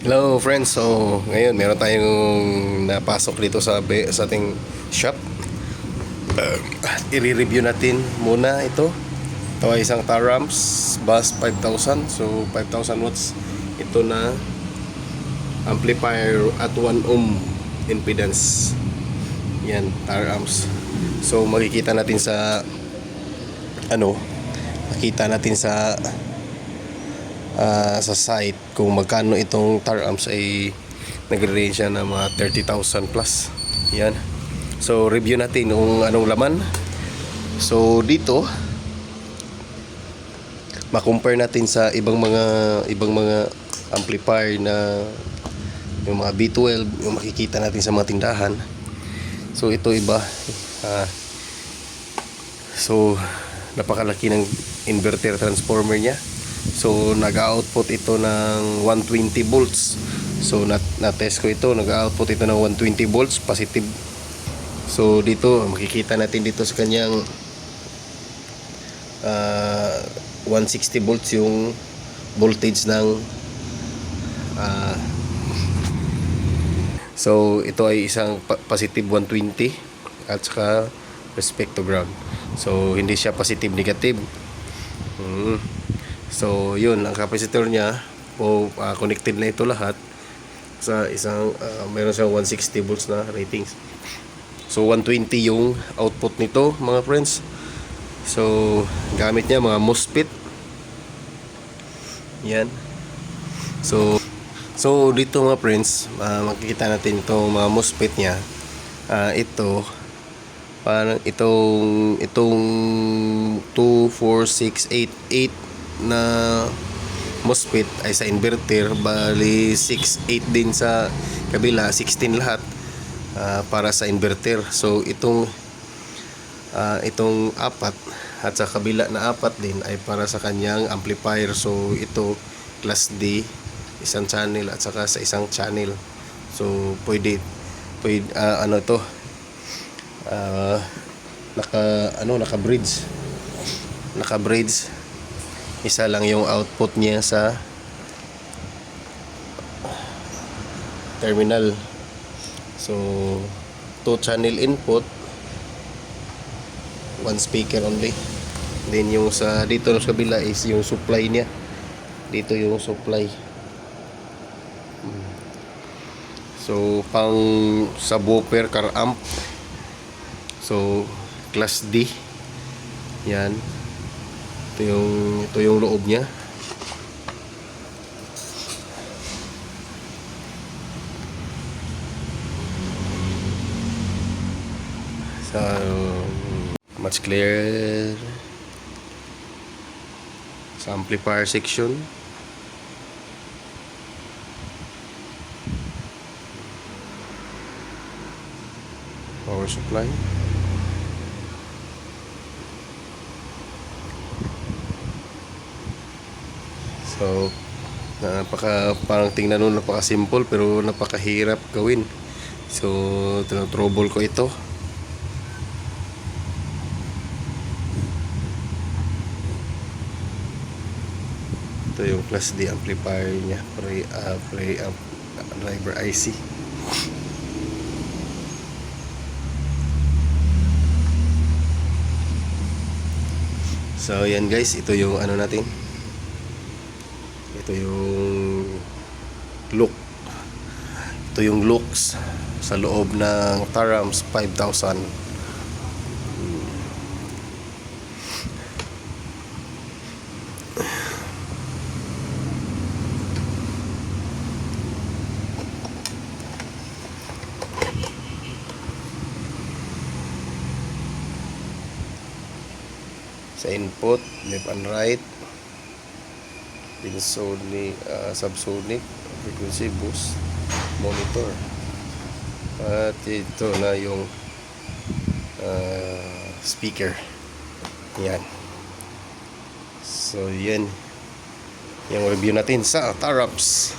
Hello friends, so ngayon meron tayong napasok dito sa ating shop. I-review natin muna ito. Ito ay isang Taramps Bus 5000. So 5000 watts ito na amplifier at 1 ohm impedance. Yan, Taramps. So makikita natin sa site kung magkano itong Taramps ay nagre-range siya ng mga 30,000 plus. Yan. So review natin kung anong laman. So dito ma-compare natin sa ibang mga amplifier na yung mga B12 yung makikita natin sa mga tindahan. So ito iba. So napakalaki ng inverter transformer niya. So nag-output ito ng 120 volts. So na-test ko ito, nag-output ito ng 120 volts positive. So dito makikita natin dito sa kanyang 160 volts yung voltage ng so ito ay isang positive 120 at saka respect to ground. So hindi siya positive negative. So yun, ang capacitor niya connected na ito lahat sa isang meron siyang 160 volts na ratings. So 120 yung output nito mga friends. So gamit niya mga MOSFET. Yan. So dito mga friends, makikita natin itong mga MOSFET niya. Ito parang itong 24688 na MOSFET ay sa inverter, bali 6-8 din sa kabila, 16 lahat para sa inverter. So itong apat at sa kabila na apat din ay para sa kanyang amplifier. So ito class D, isang channel at saka sa isang channel. So pwede ito naka-bridge. Isa lang yung output niya sa terminal. So 2 channel input, 1 speaker only. Then yung sa dito sa kabila is yung supply niya. Dito yung supply. So pang subwoofer car amp. So class D. Yan. Ito yung loob niya. So much clearer sa amplifier section. Power supply. So parang tingnan nun napaka-simple pero napakahirap gawin. So trouble ko ito. Ito yung class D amplifier niya, pre-amp driver IC. So yan guys, ito yung natin. Ito yung look. Ito yung looks sa loob ng Taramps 5000. Sa input, left and right, sonic, subsonic, frequency boost, monitor. At ito na yung speaker. Yan. So yan yung review natin sa Taramps.